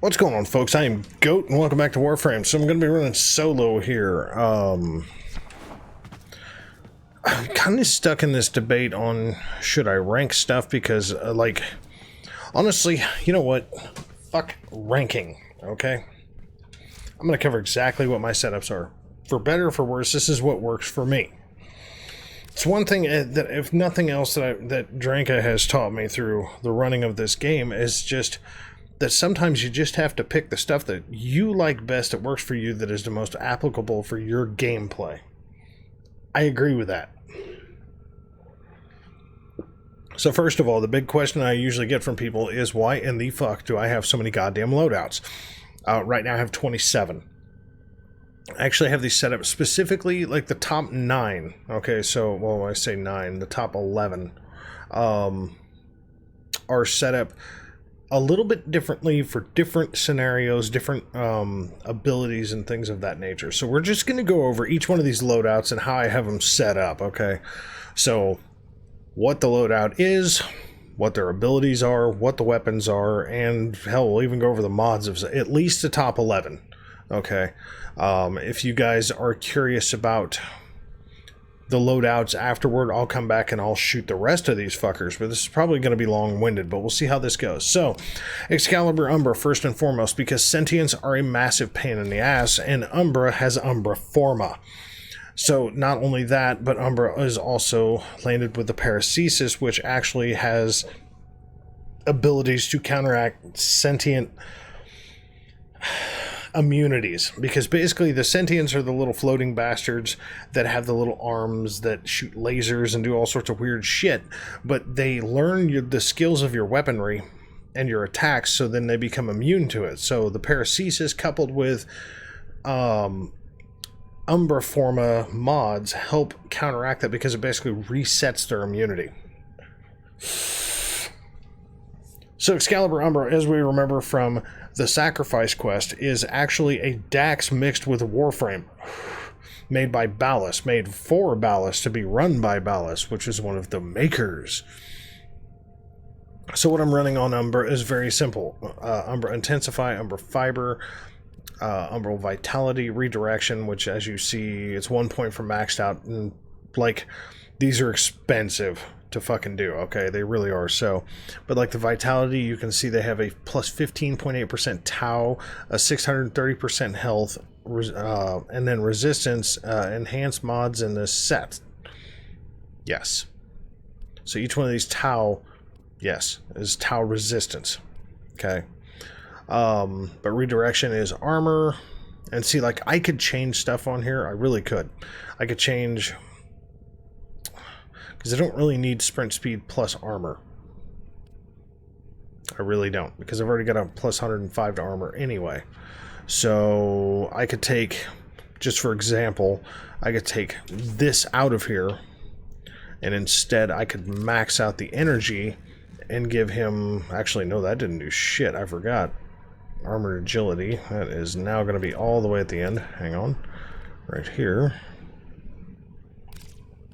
What's going on, folks? I am Goat, and welcome back to Warframe. So I'm going to be running solo here. I'm kind of stuck in this debate on should I rank stuff because, honestly, you know what? Fuck ranking, okay? I'm going to cover exactly what my setups are. For better or for worse, this is what works for me. It's one thing that, if nothing else, that Dranka has taught me through the running of this game is just that sometimes you just have to pick the stuff that you like best, that works for you, that is the most applicable for your gameplay. I agree with that. So first of all, the big question I usually get from people is, why in the fuck do I have so many goddamn loadouts? Right now I have 27. I actually have these set up specifically, like the top 9. Okay, so, well, when I say 9, the top 11 are set up a little bit differently for different scenarios, different abilities and things of that nature. So we're just going to go over each one of these loadouts and how I have them set up, okay? So what the loadout is, what their abilities are, what the weapons are, and hell, we'll even go over the mods of at least the top 11, okay? If you guys are curious about the loadouts afterward, I'll come back and I'll shoot the rest of these fuckers, but this is probably going to be long-winded, but we'll see how this goes. So, Excalibur Umbra first and foremost, because sentients are a massive pain in the ass, and Umbra has Umbra Forma. So, not only that, but Umbra is also landed with the Paracesis, which actually has abilities to counteract sentient immunities, because basically the sentients are the little floating bastards that have the little arms that shoot lasers and do all sorts of weird shit, but they learn the skills of your weaponry and your attacks, so then they become immune to it. So the Paracesis coupled with Umbra Forma mods help counteract that, because it basically resets their immunity. So Excalibur Umbra, as we remember from the Sacrifice quest, is actually a Dax mixed with a Warframe, made by Ballast, made for Ballast, to be run by Ballast, which is one of the makers. So what I'm running on Umbra is very simple. Umbra Intensify, Umbra Fiber, Umbral Vitality, Redirection, which, as you see, it's 1 point for maxed out, and like, these are expensive to fucking do, okay? They really are. So, but like the Vitality, you can see they have a plus 15.8% Tau, a 630% health, and then resistance, enhanced mods in this set. Yes. So each one of these Tau, yes, is Tau resistance. Okay. But Redirection is armor. And see, like, I could change stuff on here. I really could. I could change, because I don't really need sprint speed plus armor. I really don't, because I've already got a plus 105 to armor anyway. So I could take, just for example, I could take this out of here, and instead I could max out the energy and give him, actually no, that didn't do shit, I forgot. Armored agility, that is now going to be all the way at the end. Hang on, right here.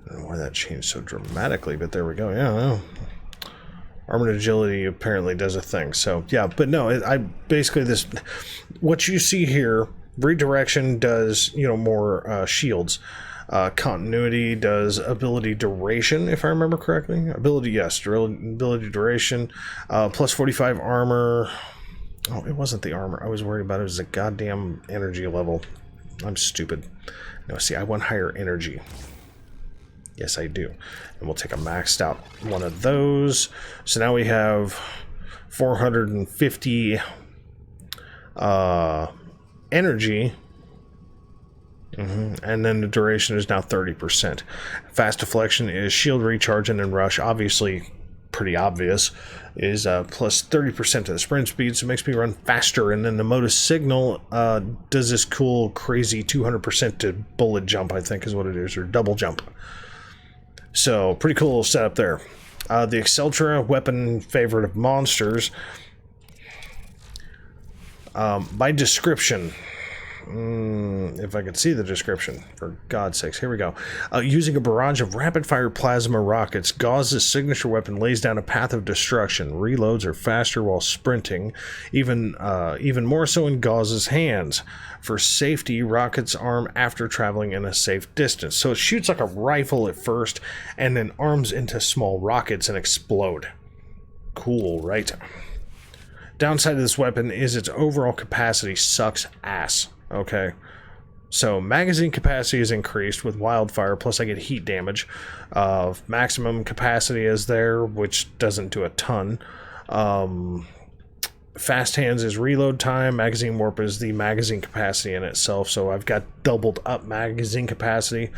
I don't know why that changed so dramatically, but there we go. Yeah, well, armored agility apparently does a thing. So yeah, but no, I basically, this, what you see here, Redirection does, you know, more shields. Continuity does ability duration, if I remember correctly. Ability, yes, ability duration. Plus 45 armor. Oh, it wasn't the armor I was worried about. It was the goddamn energy level. I'm stupid. No, see, I want higher energy. Yes, I do. And we'll take a maxed out one of those. So now we have 450 energy. And then the duration is now 30%. Fast deflection is shield recharge, and then rush, obviously pretty obvious, is plus 30% to the sprint speed, so it makes me run faster. And then the Modus Signal does this cool, crazy 200% to bullet jump, I think is what it is, or double jump. So, pretty cool little setup there. The Exceltra, weapon favorite of monsters. By description, If I could see the description, for God's sakes. Here we go. Using a barrage of rapid-fire plasma rockets, Gauss's signature weapon lays down a path of destruction. Reloads are faster while sprinting, even more so in Gauss's hands. For safety, rockets arm after traveling in a safe distance. So it shoots like a rifle at first, and then arms into small rockets and explode. Cool, right? Downside of this weapon is its overall capacity sucks ass. Okay, so magazine capacity is increased with wildfire, plus I get heat damage. Maximum capacity is there, which doesn't do a ton. Fast hands is reload time. Magazine warp is the magazine capacity in itself, so I've got doubled up magazine capacity.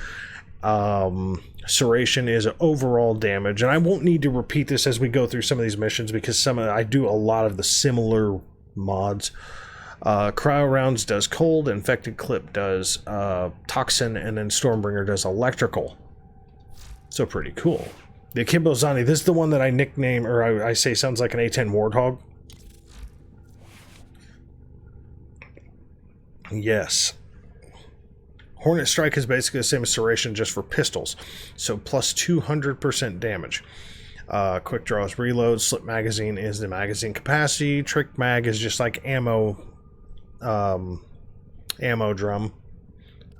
Serration is overall damage, and I won't need to repeat this as we go through some of these missions because I do a lot of the similar mods. Cryo rounds does cold, infected clip does toxin, and then Stormbringer does electrical. So pretty cool. The Akimbo Zani, this is the one that I nickname, or I say sounds like an A10 Warthog. Yes. Hornet Strike is basically the same as Serration, just for pistols. So plus 200% damage. Quick Draw is reload. Slip Magazine is the magazine capacity. Trick Mag is just like ammo drum,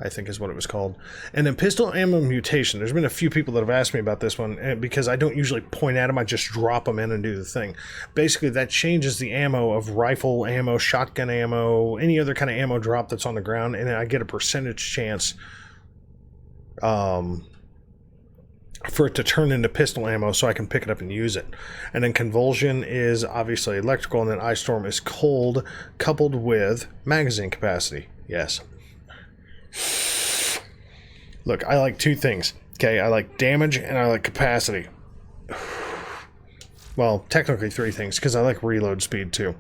I think is what it was called. And then Pistol Ammo Mutation. There's been a few people that have asked me about this one, because I don't usually point at them, I just drop them in and do the thing. Basically, that changes the ammo of rifle ammo, shotgun ammo, any other kind of ammo drop that's on the ground, and I get a percentage chance for it to turn into pistol ammo so I can pick it up and use it. And then Convulsion is obviously electrical, and then Ice Storm is cold, coupled with magazine capacity. Yes. Look, I like two things. Okay, I like damage and I like capacity. Well, technically three things, because I like reload speed too.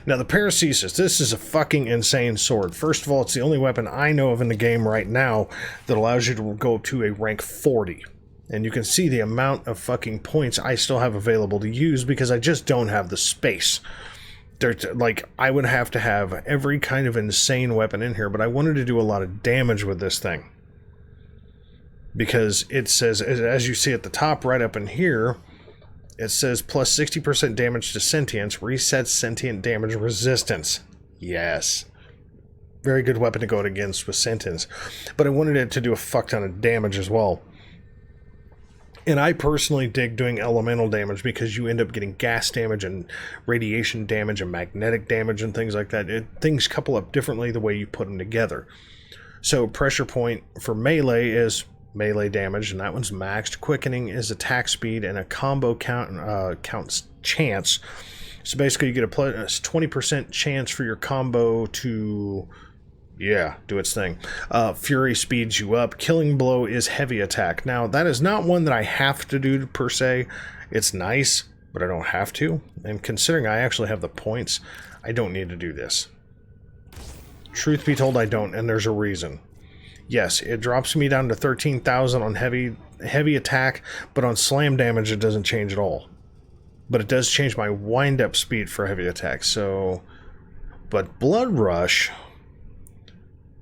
Now, the Paracesis, this is a fucking insane sword. First of all, it's the only weapon I know of in the game right now that allows you to go up to a rank 40. And you can see the amount of fucking points I still have available to use because I just don't have the space. Like, I would have to have every kind of insane weapon in here, but I wanted to do a lot of damage with this thing. Because it says, as you see at the top right up in here, it says plus 60% damage to sentience, resets sentient damage resistance. Yes. Very good weapon to go against with sentience. But I wanted it to do a fuck ton of damage as well. And I personally dig doing elemental damage because you end up getting gas damage and radiation damage and magnetic damage and things like that. Things couple up differently the way you put them together. So pressure point for melee is melee damage, and that one's maxed. Quickening is attack speed, and a combo counts chance. So basically you get a 20% chance for your combo to... yeah, do its thing. Fury speeds you up. Killing Blow is heavy attack. Now, that is not one that I have to do per se. It's nice, but I don't have to. And considering I actually have the points, I don't need to do this. Truth be told, I don't, and there's a reason. Yes, it drops me down to 13,000 on heavy attack, but on slam damage it doesn't change at all. But it does change my wind-up speed for heavy attack, so... But Blood Rush...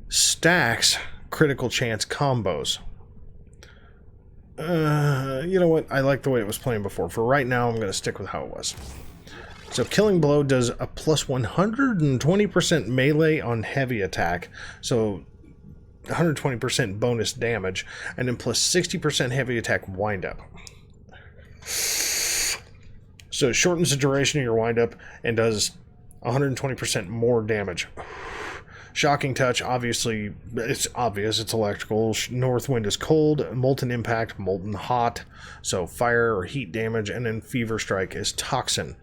stacks critical chance combos. You know what? I like the way it was playing before. For right now, I'm going to stick with how it was. So Killing Blow does a plus 120% melee on heavy attack. So 120% bonus damage. And then plus 60% heavy attack windup. So it shortens the duration of your windup and does 120% more damage. Shocking Touch, obviously, it's obvious, it's electrical. North Wind is cold. Molten Impact, molten hot. So fire or heat damage. And then Fever Strike is toxin.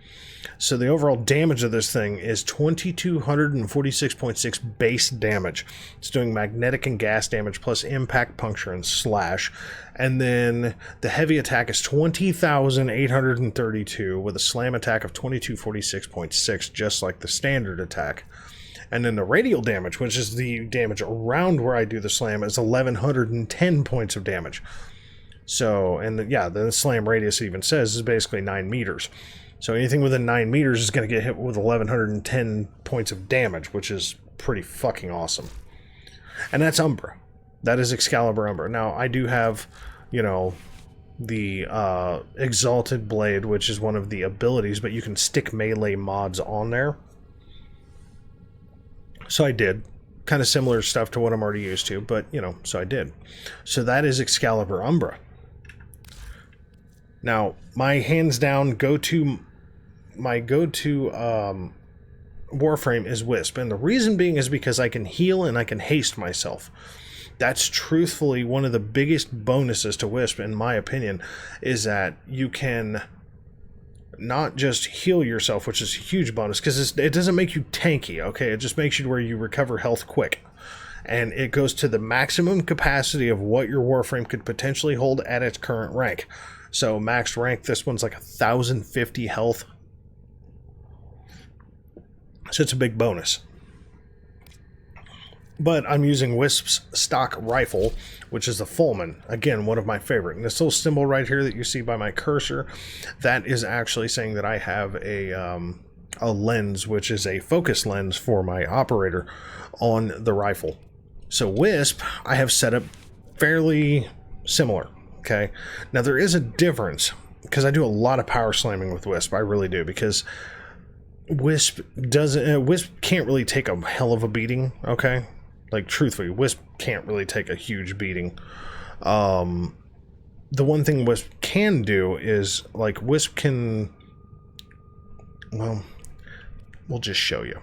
So the overall damage of this thing is 2,246.6 base damage. It's doing magnetic and gas damage plus impact, puncture, and slash. And then the heavy attack is 20,832 with a slam attack of 2,246.6, just like the standard attack. And then the radial damage, which is the damage around where I do the slam, is 1,110 points of damage. So, and yeah, the slam radius even says is basically 9 meters. So anything within 9 meters is going to get hit with 1,110 points of damage, which is pretty fucking awesome. And that's Umbra. That is Excalibur Umbra. Now, I do have, you know, the Exalted Blade, which is one of the abilities, but you can stick melee mods on there. So I did. Kind of similar stuff to what I'm already used to, but, you know, so I did. So that is Excalibur Umbra. Now, my hands down go-to Warframe is Wisp, and the reason being is because I can heal and I can haste myself. That's truthfully one of the biggest bonuses to Wisp, in my opinion, is that you can not just heal yourself, which is a huge bonus, because it doesn't make you tanky, okay? It just makes you to where you recover health quick. And it goes to the maximum capacity of what your Warframe could potentially hold at its current rank. So max rank, this one's like 1,050 health. So it's a big bonus. But I'm using Wisp's stock rifle, which is the Fullman. Again, one of my favorite. And this little symbol right here that you see by my cursor, that is actually saying that I have a lens, which is a focus lens for my operator on the rifle. So Wisp, I have set up fairly similar. Okay. Now there is a difference, because I do a lot of power slamming with Wisp. I really do, because Wisp can't really take a hell of a beating. Okay. Like, truthfully, Wisp can't really take a huge beating. The one thing Wisp can do is, like, Wisp can... Well, we'll just show you.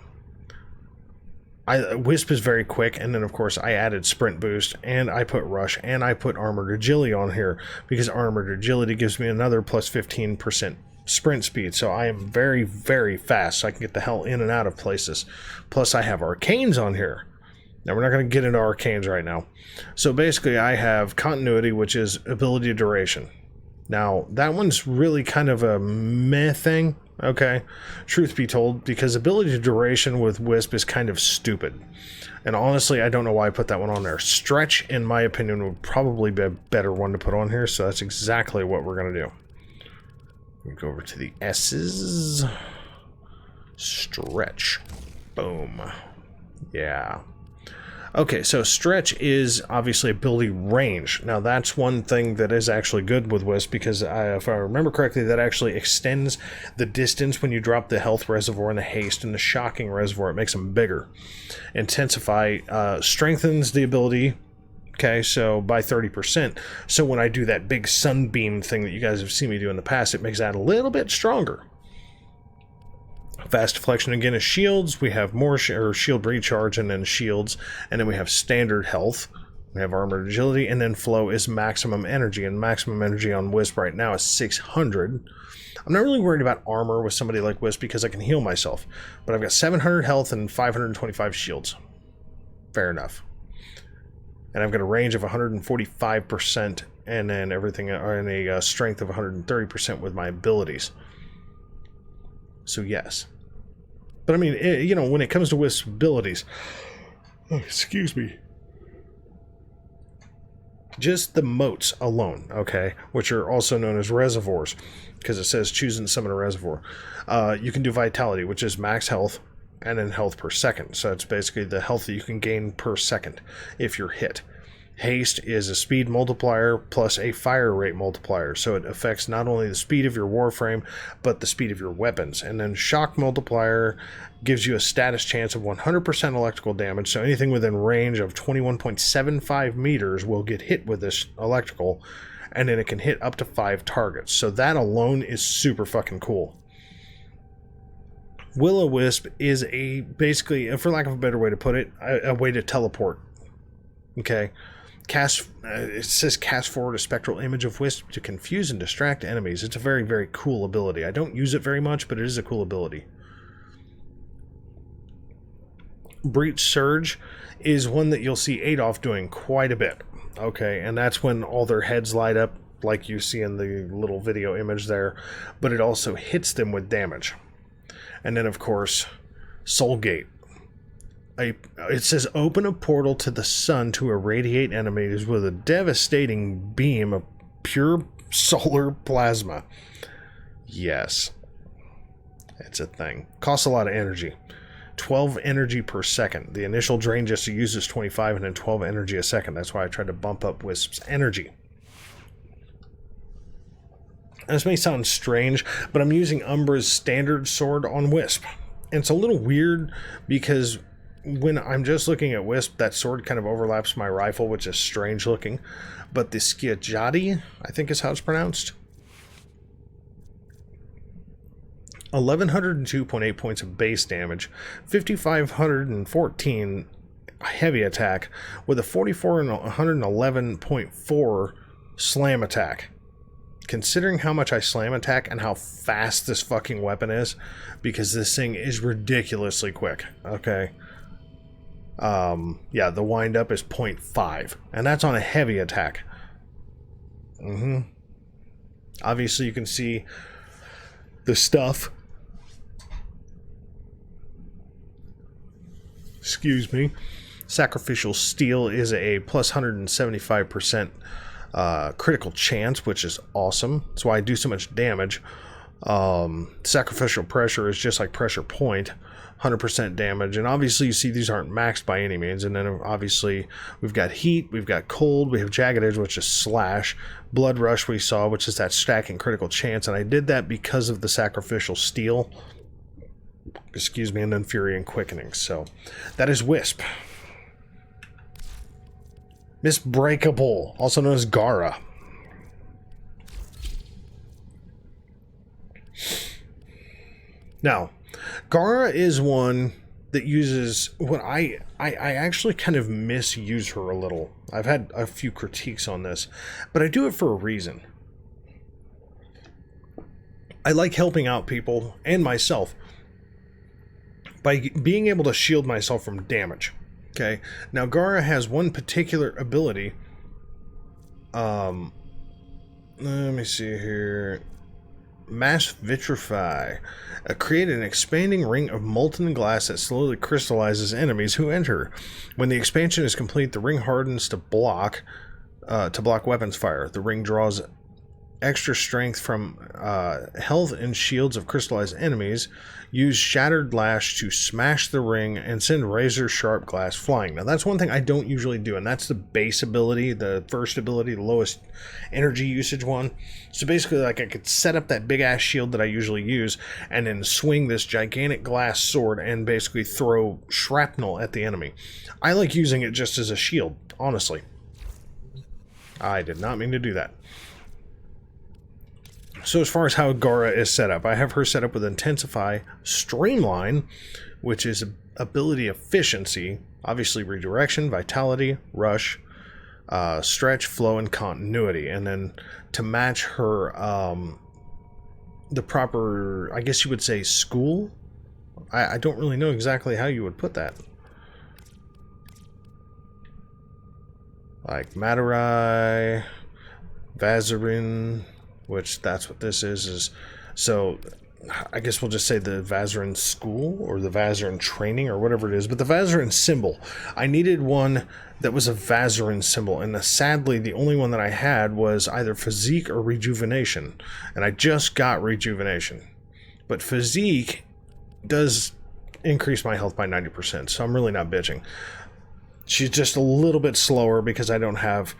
Wisp is very quick, and then, of course, I added Sprint Boost, and I put Rush, and I put Armored Agility on here, because Armored Agility gives me another plus 15% sprint speed, so I am very, very fast, so I can get the hell in and out of places. Plus, I have Arcanes on here. Now, we're not going to get into Arcanes right now. So basically, I have Continuity, which is Ability Duration. Now, that one's really kind of a meh thing, okay? Truth be told, because Ability Duration with Wisp is kind of stupid. And honestly, I don't know why I put that one on there. Stretch, in my opinion, would probably be a better one to put on here, so that's exactly what we're going to do. We go over to the S's. Stretch. Boom. Yeah. Okay, so Stretch is obviously ability range. Now, that's one thing that is actually good with Wisp, because if I remember correctly, that actually extends the distance when you drop the health reservoir and the haste and the shocking reservoir. It makes them bigger. Intensify strengthens the ability, okay, so by 30%. So when I do that big sunbeam thing that you guys have seen me do in the past, it makes that a little bit stronger. Fast deflection again is shields. We have more shield recharge and then shields, and then we have standard health. We have armored agility, and then flow is maximum energy, and maximum energy on Wisp right now is 600. I'm not really worried about armor with somebody like Wisp because I can heal myself, but I've got 700 health and 525 shields. Fair enough. And I've got a range of 145% and then everything, and a strength of 130% with my abilities. So yes. But I mean, you know, when it comes to Wisp's abilities, excuse me, just the motes alone, okay, which are also known as reservoirs, because it says choose and summon a reservoir. You can do Vitality, which is max health, and then health per second. So it's basically the health that you can gain per second if you're hit. Haste is a speed multiplier plus a fire rate multiplier, so it affects not only the speed of your Warframe, but the speed of your weapons. And then shock multiplier gives you a status chance of 100% electrical damage, so anything within range of 21.75 meters will get hit with this electrical, and then it can hit up to 5 targets. So that alone is super fucking cool. Will-O-Wisp is basically, for lack of a better way to put it, a way to teleport. Okay? It says cast forward a spectral image of Wisp to confuse and distract enemies. It's a very, very cool ability. I don't use it very much, but it is a cool ability. Breach Surge is one that you'll see Adolf doing quite a bit. Okay, and that's when all their heads light up, like you see in the little video image there, but it also hits them with damage. And then, of course, Soulgate. It says open a portal to the sun to irradiate enemies with a devastating beam of pure solar plasma. Yes. It's a thing. Costs a lot of energy. 12 energy per second. The initial drain just uses 25 and then 12 energy a second. That's why I tried to bump up Wisp's energy. This may sound strange, but I'm using Umbra's standard sword on Wisp. And it's a little weird because when I'm just looking at Wisp, that sword kind of overlaps my rifle, which is strange looking. But the Schiajati, I think is how it's pronounced. 1102.8 points of base damage, 5514 heavy attack, with a 4411.4 slam attack. Considering how much I slam attack and how fast this fucking weapon is, because this thing is ridiculously quick, okay? Yeah, the wind up is 0.5, and that's on a heavy attack. Obviously, you can see the stuff. Excuse me. Sacrificial Steel is a plus 175% critical chance, which is awesome. That's why I do so much damage. Sacrificial Pressure is just like Pressure Point, 100% damage. And obviously you see these aren't maxed by any means. And then obviously we've got Heat, we've got Cold, we have Jagged Edge, which is Slash. Blood Rush we saw, which is that stacking critical chance. And I did that because of the Sacrificial Steel. Excuse me, and then Fury and Quickening. So that is Wisp. Misbreakable, also known as Gara. Now, Gara is one that uses what I actually kind of misuse her a little. I've had a few critiques on this, but I do it for a reason. I like helping out people and myself by being able to shield myself from damage. Okay, now Gara has one particular ability. Let me see here. Mass Vitrify. Create an expanding ring of molten glass that slowly crystallizes enemies who enter. When the expansion is complete, the ring hardens to block weapons fire. The ring draws extra strength from health and shields of crystallized enemies. Use Shattered Lash to smash the ring and send razor sharp glass flying. Now that's one thing I don't usually do, and that's the base ability, the first ability, the lowest energy usage one. So basically, like, I could set up that big ass shield that I usually use and then swing this gigantic glass sword and basically throw shrapnel at the enemy. I like using it just as a shield, honestly. I did not mean to do that. So as far as how Gara is set up, I have her set up with Intensify, Streamline, which is ability efficiency, obviously redirection, vitality, rush, stretch, flow, and continuity. And then to match her, the proper, I guess you would say, school? I don't really know exactly how you would put that. Like Matarai, Vazarin, which that's what this is so I guess we'll just say the Vazarin school or the Vazarin training or whatever it is. But the Vazarin symbol, I needed one that was a Vazarin symbol, and sadly the only one that I had was either Physique or Rejuvenation, and I just got Rejuvenation. But Physique does increase my health by 90%, so I'm really not bitching. She's just a little bit slower because I don't have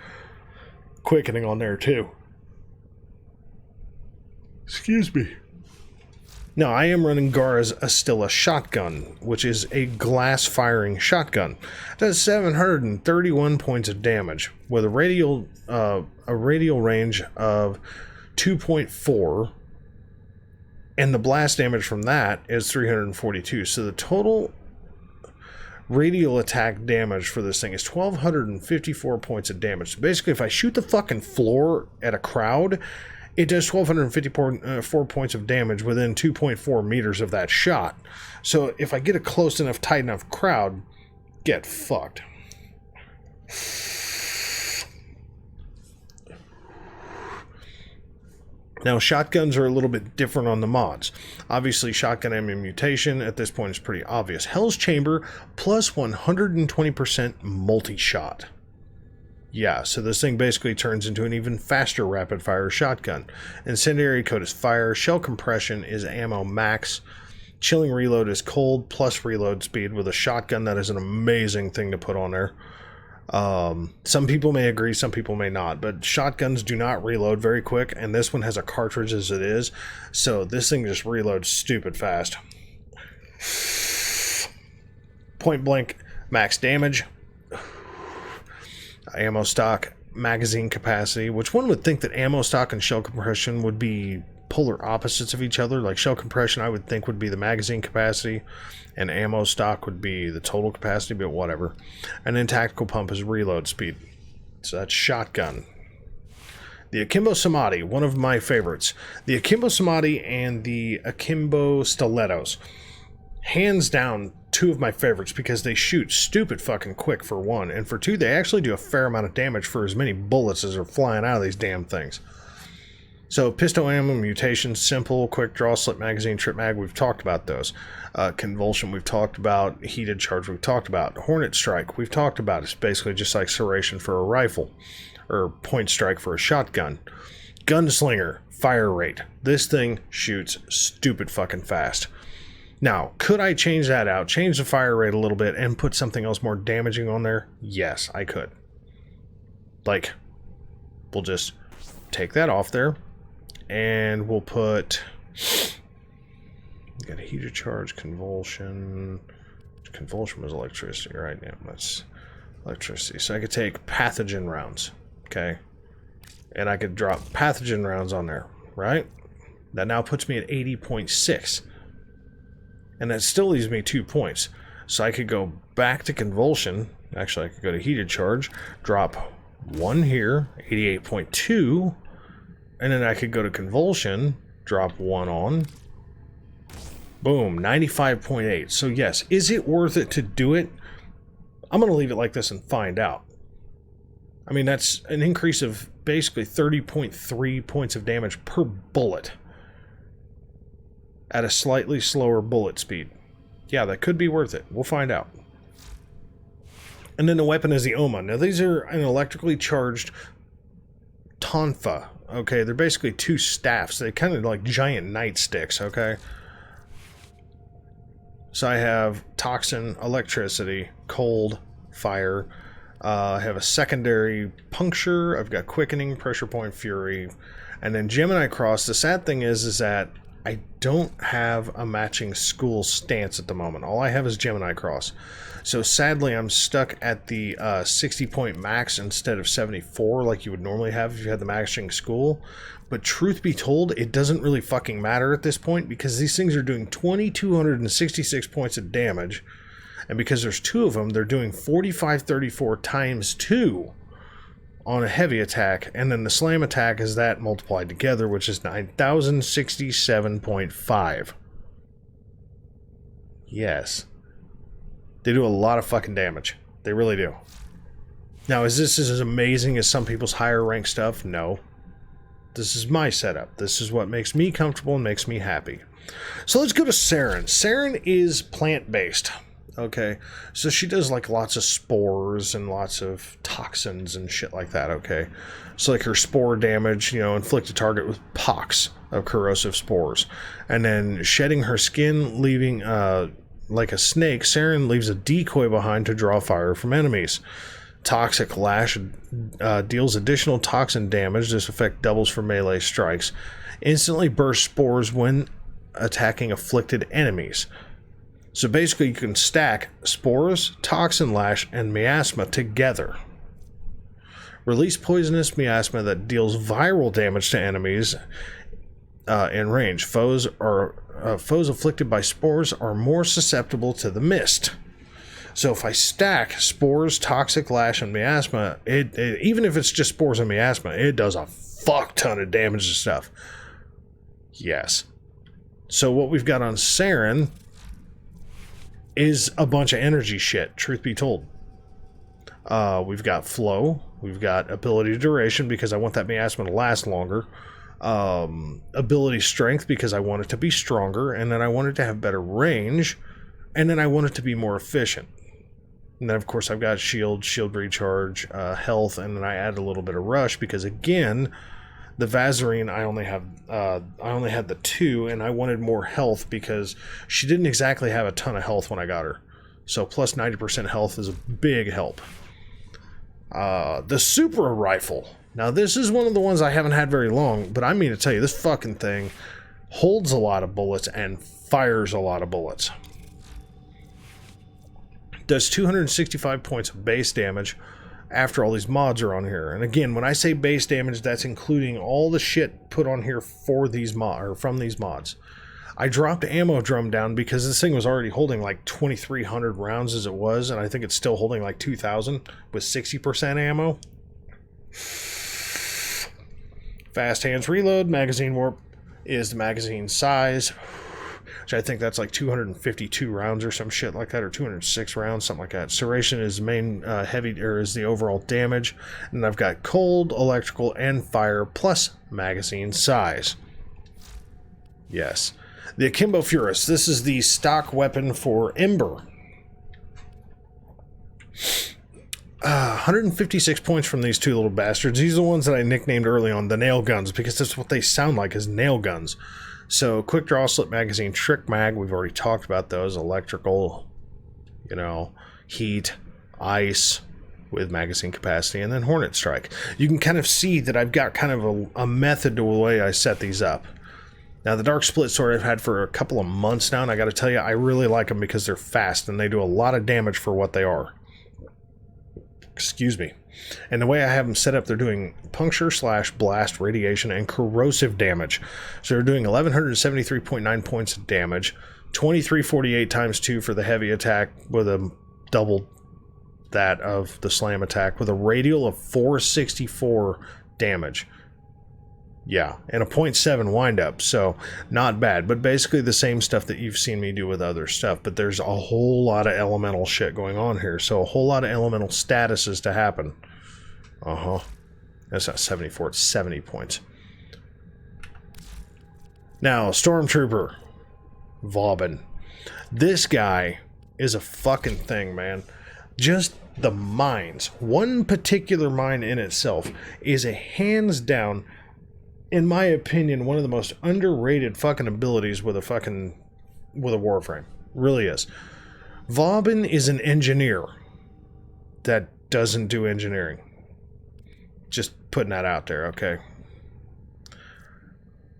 Quickening on there too. Excuse me. Now, I am running Gara's Astilla shotgun, which is a glass-firing shotgun. It does 731 points of damage, with a radial range of 2.4, and the blast damage from that is 342. So the total radial attack damage for this thing is 1,254 points of damage. So basically, if I shoot the fucking floor at a crowd, it does 1,254 points of damage within 2.4 meters of that shot. So if I get a close enough, tight enough crowd, get fucked. Now, shotguns are a little bit different on the mods. Obviously, shotgun ammo mutation at this point is pretty obvious. Hell's Chamber plus 120% multi-shot. Yeah, so this thing basically turns into an even faster rapid-fire shotgun. Incendiary Coat is fire. Shell Compression is ammo max. Chilling reload is cold plus reload speed. With a shotgun, that is an amazing thing to put on there. Some people may agree, some people may not, but shotguns do not reload very quick, and this one has a cartridge as it is, so this thing just reloads stupid fast. Point blank max damage, ammo stock, magazine capacity, which one would think that ammo stock and shell compression would be polar opposites of each other. Like shell compression I would think would be the magazine capacity and ammo stock would be the total capacity, but whatever. And then tactical pump is reload speed. So that's shotgun. The Akimbo Samadhi, one of my favorites. The Akimbo Samadhi and the Akimbo Stilettos, hands down two of my favorites because they shoot stupid fucking quick for one, and for two they actually do a fair amount of damage for as many bullets as are flying out of these damn things. So pistol ammo, mutation, simple, quick draw, slip magazine, trip mag, we've talked about those. Convulsion, we've talked about. Heated charge, we've talked about. Hornet strike, we've talked about. It's basically just like serration for a rifle, or point strike for a shotgun. Gunslinger, fire rate. This thing shoots stupid fucking fast. Now, could I change that out, change the fire rate a little bit, and put something else more damaging on there? Yes, I could. Like, we'll just take that off there. And we'll put, got a heater charge, convulsion. Convulsion was electricity, right? Yeah, that's electricity. So I could take pathogen rounds, okay? And I could drop pathogen rounds on there, right? That now puts me at 80.6. And that still leaves me 2 points. So I could go back to convulsion. Actually, I could go to heated charge, drop 1 here, 88.2. And then I could go to convulsion, drop 1 on. Boom, 95.8. So yes, is it worth it to do it? I'm going to leave it like this and find out. I mean, that's an increase of basically 30.3 points of damage per bullet at a slightly slower bullet speed. Yeah, that could be worth it. We'll find out. And then the weapon is the Oma. Now these are an electrically charged tonfa. Okay, they're basically 2 staffs. They're kind of like giant nightsticks, okay? So I have toxin, electricity, cold, fire. I have a secondary puncture. I've got quickening, pressure point, fury. And then Gemini Cross. The sad thing is that I don't have a matching school stance at the moment. All I have is Gemini Cross. So sadly, I'm stuck at the 60-point max instead of 74 like you would normally have if you had the matching school. But truth be told, it doesn't really fucking matter at this point because these things are doing 2,266 points of damage. And because there's 2 of them, they're doing 4534 times 2 on a heavy attack. And then the slam attack is that multiplied together, which is 9,067.5. Yes. They do a lot of fucking damage. They really do. Now, is this as amazing as some people's higher rank stuff? No. This is my setup. This is what makes me comfortable and makes me happy. So let's go to Saren. Saren is plant-based. Okay, so she does like lots of spores and lots of toxins and shit like that, okay? So like her spore damage, you know, inflict a target with pox of corrosive spores. And then shedding her skin, leaving, like a snake, Saren leaves a decoy behind to draw fire from enemies. Toxic Lash deals additional toxin damage. This effect doubles for melee strikes. Instantly bursts spores when attacking afflicted enemies. So basically you can stack spores, toxin lash, and miasma together. Release poisonous miasma that deals viral damage to enemies in range. Foes afflicted by spores are more susceptible to the mist. So if I stack spores, toxic lash, and miasma, it even if it's just spores and miasma, it does a fuck ton of damage to stuff. Yes. So what we've got on Saren is a bunch of energy shit, truth be told. We've got flow, we've got ability duration because I want that miasma to last longer, ability strength because I want it to be stronger, and then I want it to have better range, and then I want it to be more efficient. And then of course I've got shield recharge, health, and then I add a little bit of rush because again, The Vazarine, I only had the 2, and I wanted more health because she didn't exactly have a ton of health when I got her. So plus 90% health is a big help. The Super Rifle. Now this is one of the ones I haven't had very long, but I mean to tell you, this fucking thing holds a lot of bullets and fires a lot of bullets. Does 265 points of base damage after all these mods are on here. And again, when I say base damage, that's including all the shit put on here for these from these mods. I dropped ammo drum down because this thing was already holding like 2,300 rounds as it was, and I think it's still holding like 2,000 with 60% ammo. Fast hands reload, magazine warp is the magazine size, which I think that's like 252 rounds or some shit like that, or 206 rounds, something like that. Serration is main heavy, or is the overall damage, and I've got cold, electrical, and fire plus magazine size. Yes. The Akimbo Furus. This is the stock weapon for Ember. 156 points from these two little bastards. These are the ones that I nicknamed early on the nail guns, because that's what they sound like, is nail guns. So, quick draw, slip magazine, trick mag, we've already talked about those. Electrical, you know, heat, ice with magazine capacity, and then Hornet Strike. You can kind of see that I've got kind of a method to the way I set these up. Now, the Dark Split Sword I've had for a couple of months now, and I got to tell you, I really like them because they're fast, and they do a lot of damage for what they are. Excuse me. And the way I have them set up, they're doing puncture / blast, radiation, and corrosive damage. So they're doing 1,173.9 points of damage, 2348 times 2 for the heavy attack with a double that of the slam attack with a radial of 464 damage. Yeah, and a 0.7 windup, so not bad, but basically the same stuff that you've seen me do with other stuff, but there's a whole lot of elemental shit going on here, so a whole lot of elemental statuses to happen. That's not 74, it's 70 points. Now, Stormtrooper. Vauban. This guy is a fucking thing, man. Just the mines. One particular mine in itself is a hands down, in my opinion, one of the most underrated fucking abilities with a Warframe. Really is. Vauban is an engineer that doesn't do engineering. Just putting that out there, okay?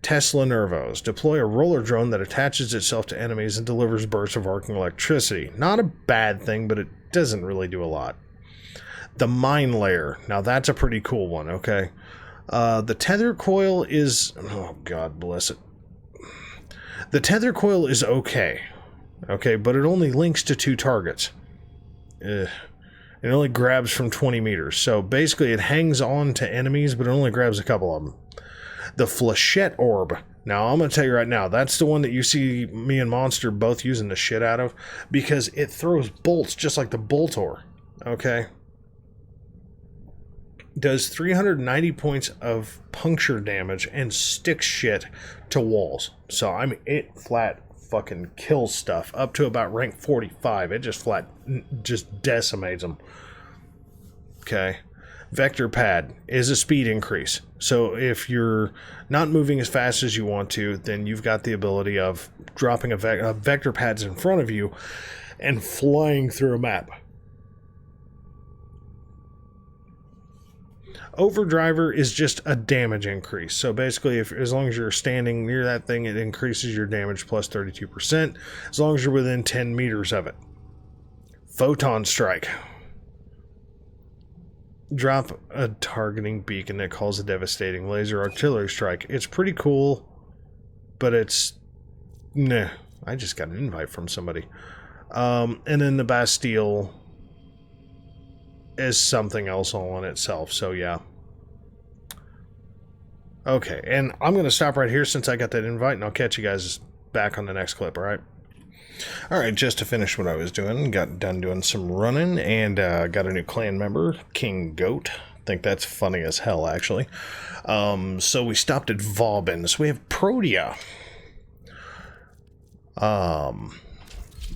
Tesla Nervos. Deploy a roller drone that attaches itself to enemies and delivers bursts of arcing electricity. Not a bad thing, but it doesn't really do a lot. The Mine Layer. Now that's a pretty cool one, okay? The Tether Coil is... Oh, God bless it. The Tether Coil is okay. Okay, but it only links to 2 targets. It only grabs from 20 meters. So basically it hangs on to enemies, but it only grabs a couple of them. The Flechette Orb. Now, I'm going to tell you right now, that's the one that you see me and Monster both using the shit out of, because it throws bolts just like the Boltor. Okay? Does 390 points of puncture damage and sticks shit to walls. So, I mean, it flat fucking kills stuff up to about rank 45. It just decimates them. Okay. Vector Pad is a speed increase. So if you're not moving as fast as you want to, then you've got the ability of dropping a vector pads in front of you and flying through a map. Overdriver is just a damage increase. So basically, as long as you're standing near that thing, it increases your damage plus 32%, as long as you're within 10 meters of it. Photon Strike. Drop a targeting beacon that calls a devastating laser artillery strike. It's pretty cool, but it's... Nah. I just got an invite from somebody. And then the Bastille is something else all on itself, so yeah. Okay, and I'm going to stop right here since I got that invite, and I'll catch you guys back on the next clip, alright? Alright, just to finish what I was doing, got done doing some running, and got a new clan member, King Goat. Think that's funny as hell, actually. So we stopped at Vauban. So we have Protea.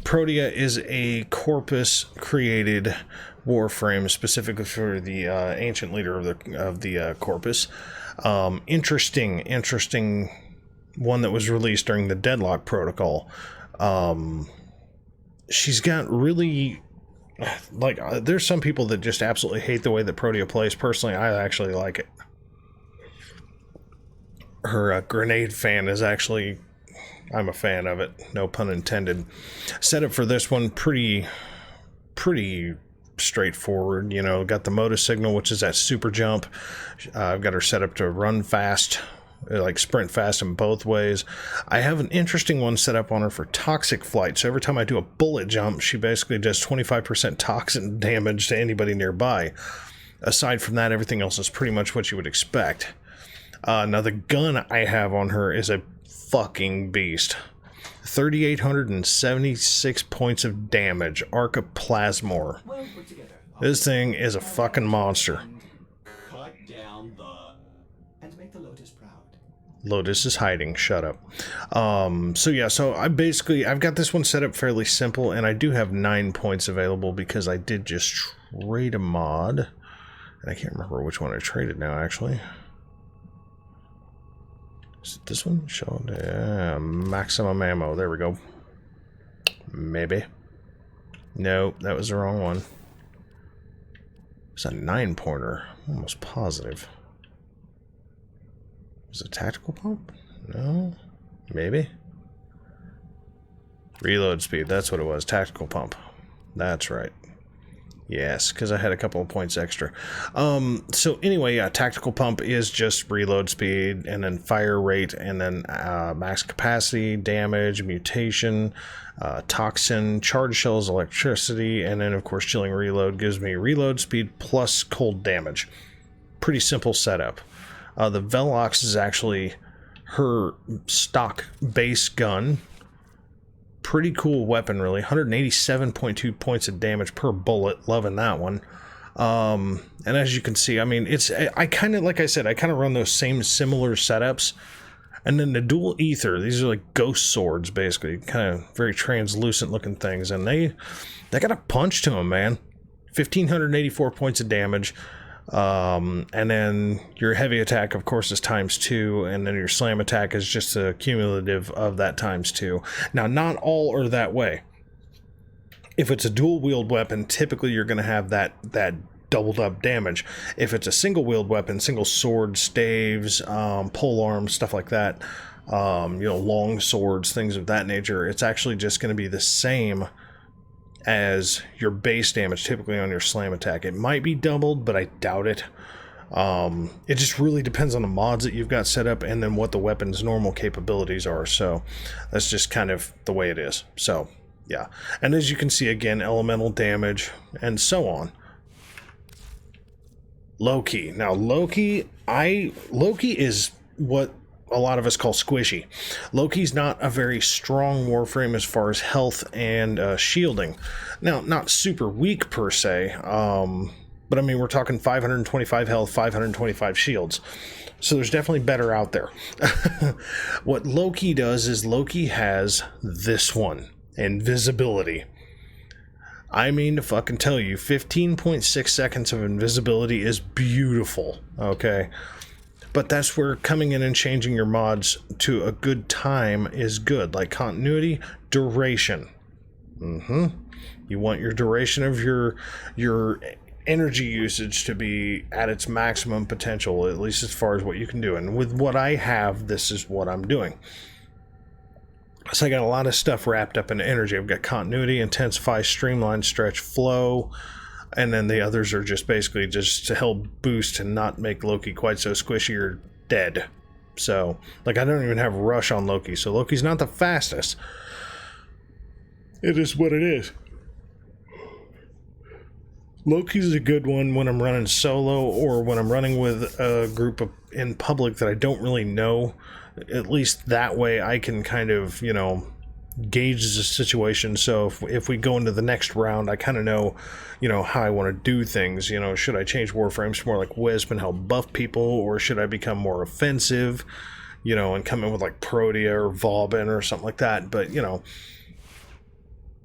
Protea is a corpus created Warframe, specifically for the ancient leader of the corpus. Interesting one that was released during the Deadlock Protocol. She's got really, like, there's some people that just absolutely hate the way that Protea plays. Personally, I actually like it. Her grenade fan is actually, I'm a fan of it, no pun intended. Setup for this one, pretty straightforward. You know, got the motor signal, which is that super jump. I've got her set up to run fast, like sprint fast in both ways. I have an interesting one set up on her for toxic flight. So every time I do a bullet jump, she basically does 25% toxin damage to anybody nearby. Aside from that, everything else is pretty much what you would expect. Now the gun I have on her is a fucking beast. 3,876 points of damage. Arc of Plasmor. Well put together. This thing is a fucking monster. Cut down and make the Lotus proud. Lotus is hiding. Shut up. So yeah, so I've got this one set up fairly simple, and I do have 9 points available because I did just trade a mod. And I can't remember which one I traded now, actually. Is it this one? Show maximum ammo. There we go. Maybe. No, that was the wrong one. It's a 9-pointer. Almost positive. Was it a tactical pump? No. Maybe. Reload speed. That's what it was. Tactical pump. That's right. Yes, because I had a couple of points extra. So anyway, yeah, tactical pump is just reload speed, and then fire rate, and then max capacity, damage, mutation, toxin, charge shells, electricity, and then of course chilling reload gives me reload speed plus cold damage. Pretty simple setup. The Velox is actually her stock base gun. Pretty cool weapon, really. 187.2 points of damage per bullet. Loving that one. And as you can see, I mean, I kind of, like I said, I kind of run those same similar setups. And then the dual ether, these are like ghost swords, basically. Kind of very translucent looking things. And they got a punch to them, man. 1,584 points of damage. And then your heavy attack, of course, is ×2, and then your slam attack is just a cumulative of that ×2. Now, not all are that way. If it's a dual wield weapon, typically you're going to have that doubled up damage. If it's a single wield weapon, single sword, staves, pole arms, stuff like that, long swords, things of that nature, it's actually just going to be the same as your base damage typically on your slam attack. It might be doubled, but I doubt it. It just really depends on the mods that you've got set up and then what the weapon's normal capabilities are. So that's just kind of the way it is. So yeah, and as you can see, again, elemental damage and so on. Loki. Now Loki is what a lot of us call squishy. Loki's not a very strong Warframe as far as health and shielding. Now, not super weak per se, but I mean, we're talking 525 health, 525 shields. So there's definitely better out there. What Loki does is Loki has this one, invisibility. I mean to fucking tell you, 15.6 seconds of invisibility is beautiful, okay? But that's where coming in and changing your mods to a good time is good. Like continuity, duration. You want your duration of your energy usage to be at its maximum potential, at least as far as what you can do. And with what I have, this is what I'm doing. So I got a lot of stuff wrapped up into energy. I've got continuity, intensify, streamline, stretch, flow. And then the others are just basically just to help boost and not make Loki quite so squishy or dead. So, like, I don't even have rush on Loki, so Loki's not the fastest. It is what it is. Loki's a good one when I'm running solo or when I'm running with a group in public that I don't really know. At least that way I can kind of, gauge the situation. So if we go into the next round, I kind of know, how I want to do things. Should I change Warframes to more like Wisp and help buff people, or should I become more offensive, and come in with like Protea or Vauban or something like that. But,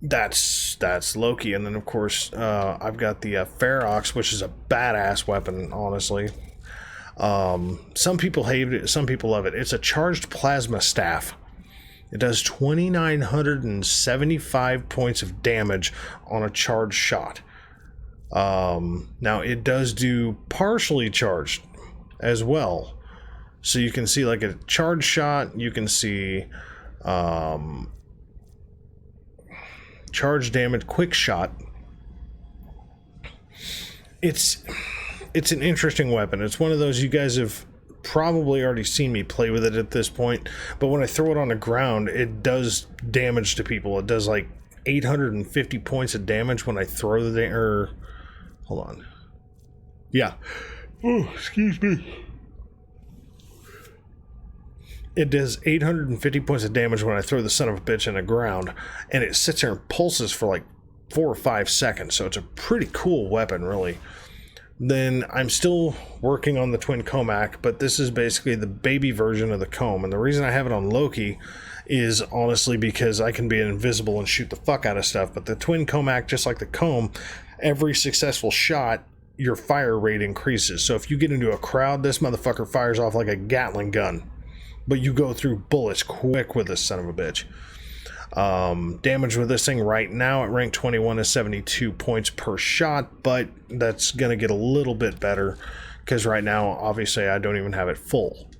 That's Loki, and then of course I've got the Ferox, which is a badass weapon, honestly. Some people hate it, some people love it. It's a charged plasma staff. It does 2,975 points of damage on a charged shot. Now it does do partially charged as well. So you can see like a charged shot, you can see charge damage, quick shot. It's an interesting weapon. It's one of those you guys have probably already seen me play with it at this point, but when I throw it on the ground, it does damage to people. It does like 850 points of damage when I throw the hold on. Yeah. Oh, excuse me. It does 850 points of damage when I throw the son of a bitch in the ground, and it sits there and pulses for like 4 or 5 seconds, so it's a pretty cool weapon, really. Then I'm still working on the twin Comac, but this is basically the baby version of the comb, and the reason I have it on Loki is honestly because I can be invisible and shoot the fuck out of stuff, but the twin Comac, just like the comb, every successful shot, your fire rate increases. So if you get into a crowd, this motherfucker fires off like a Gatling gun. But you go through bullets quick with this son of a bitch. Damage with this thing right now at rank 21 is 72 points per shot, but that's going to get a little bit better because right now, obviously, I don't even have it full.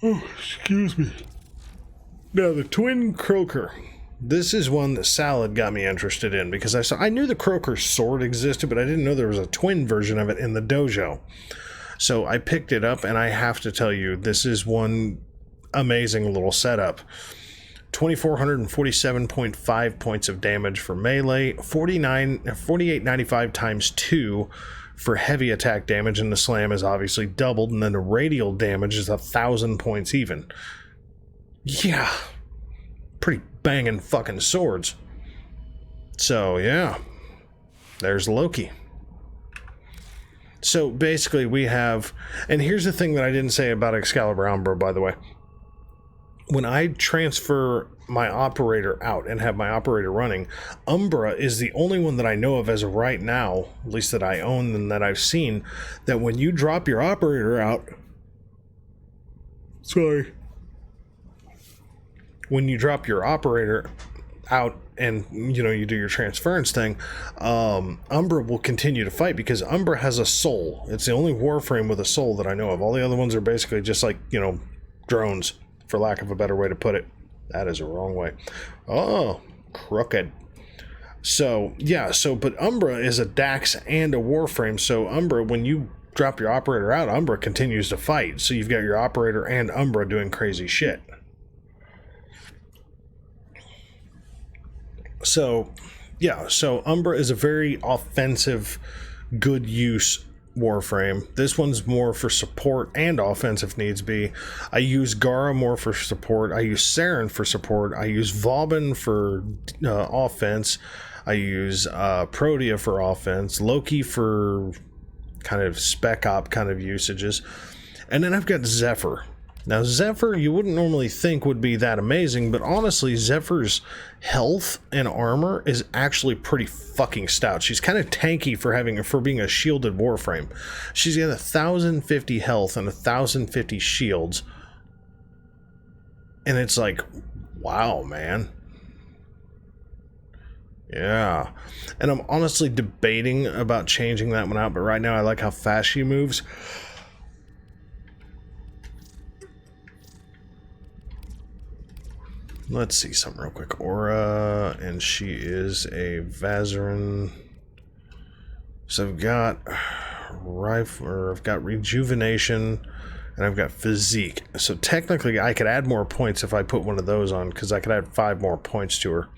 Oh, excuse me. Now, the Twin Croaker. This is one that Salad got me interested in because I knew the Croaker sword existed, but I didn't know there was a twin version of it in the dojo. So I picked it up, and I have to tell you, this is one amazing little setup. 2,447.5 points of damage for melee, 4895 times 2 for heavy attack damage, and the slam is obviously doubled, and then the radial damage is 1,000 points even. Yeah, pretty banging fucking swords. So yeah, there's Loki. So basically we have, and here's the thing that I didn't say about Excalibur Umbra, by the way. When I transfer my operator out and have my operator running, Umbra is the only one that I know of as of right now, at least that I own and that I've seen, that when you drop your operator out, when you drop your operator out and you do your transference thing, Umbra will continue to fight because Umbra has a soul. It's the only Warframe with a soul that I know of. All the other ones are basically just like drones, for lack of a better way to put it. That is a wrong way. Oh, crooked. So yeah, but Umbra is a Dax and a Warframe. So Umbra, when you drop your operator out, Umbra continues to fight. So you've got your operator and Umbra doing crazy shit. So, yeah, so Umbra is a very offensive, good use Warframe. This one's more for support and offense if needs be. I use Gara more for support. I use Saren for support. I use Vauban for offense. I use Protea for offense. Loki for kind of spec op kind of usages. And then I've got Zephyr. Now, Zephyr, you wouldn't normally think would be that amazing, but honestly, Zephyr's health and armor is actually pretty fucking stout. She's kind of tanky for being a shielded Warframe. She's got 1,050 health and 1,050 shields. And it's like, wow, man. Yeah. And I'm honestly debating about changing that one out, but right now I like how fast she moves. Let's see something real quick. Aura, and she is a Vazarin. So I've got I've got Rejuvenation, and I've got Physique. So technically I could add more points if I put one of those on, because I could add 5 more points to her.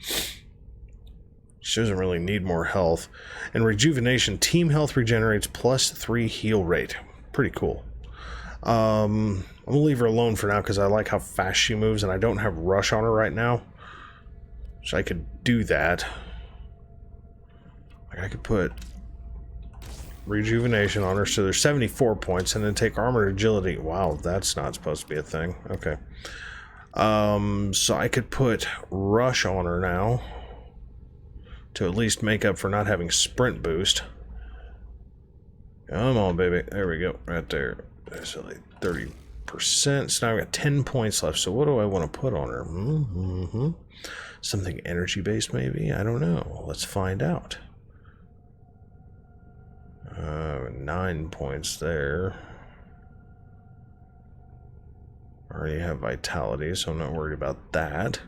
She doesn't really need more health. And Rejuvenation, team health regenerates +3 heal rate. Pretty cool. I'm gonna leave her alone for now because I like how fast she moves, and I don't have rush on her right now, so I could do that. Like I could put Rejuvenation on her, so there's 74 points, and then take Armored Agility. Wow, that's not supposed to be a thing. Okay. So I could put Rush on her now to at least make up for not having Sprint Boost. Come on, baby. There we go. Right there. So like 30%. So now I've got 10 points left. So what do I want to put on her? Something energy-based, maybe? I don't know. Let's find out. 9 points there. I already have vitality, so I'm not worried about that.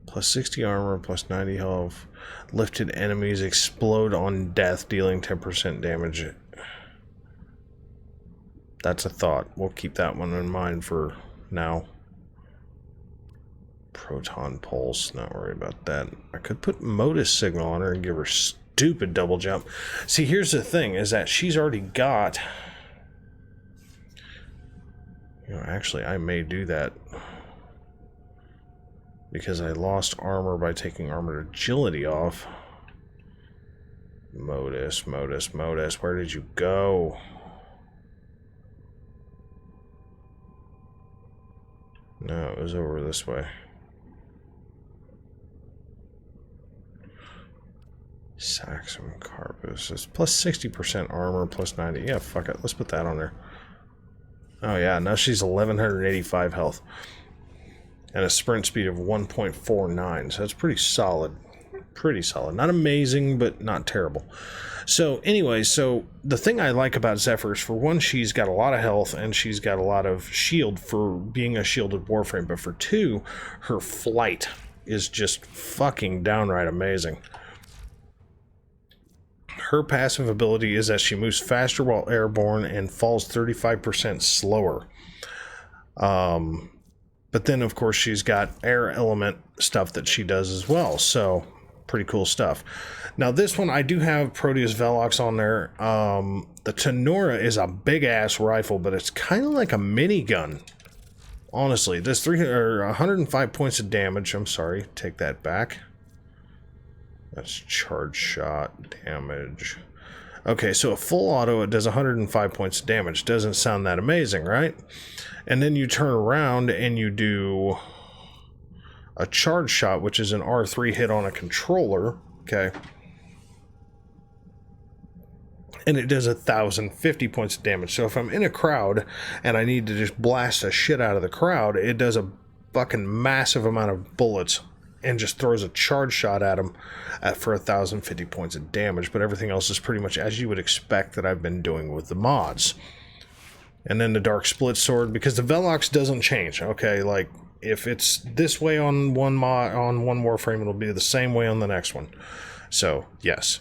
Plus 60 armor, plus 90 health. Lifted enemies explode on death, dealing 10% damage. That's a thought. We'll keep that one in mind for now. Proton pulse, not worried about that. I could put Modus signal on her and give her stupid double jump. See, here's the thing, is that she's already got... You know, actually, I may do that. Because I lost armor by taking armored agility off. Modus, where did you go? No, it was over this way. Saxum Carpus. It's plus 60% armor, plus 90. Yeah, fuck it. Let's put that on there. Oh yeah, now she's 1185 health. And a sprint speed of 1.49. So that's pretty solid. Pretty solid. Not amazing, but not terrible. So anyway, so the thing I like about Zephyr is, for one, she's got a lot of health and she's got a lot of shield for being a shielded Warframe. But for two, her flight is just fucking downright amazing. Her passive ability is that she moves faster while airborne and falls 35% slower. But then, of course, she's got air element stuff that she does as well. So, pretty cool stuff. Now, this one, I do have Proteus Velox on there. The Tenora is a big-ass rifle, but it's kind of like a minigun. Honestly, this 105 points of damage. I'm sorry, take that back. That's charge shot damage. Okay, so a full auto, it does 105 points of damage. Doesn't sound that amazing, right? And then you turn around and you do a charge shot, which is an R3 hit on a controller. Okay. And it does 1,050 points of damage. So if I'm in a crowd and I need to just blast the shit out of the crowd, it does a fucking massive amount of bullets and just throws a charge shot at them for 1,050 points of damage. But everything else is pretty much as you would expect that I've been doing with the mods. And then the Dark Split Sword, because the Velox doesn't change. Okay, like if it's this way on one mod, on one Warframe, it'll be the same way on the next one. So yes.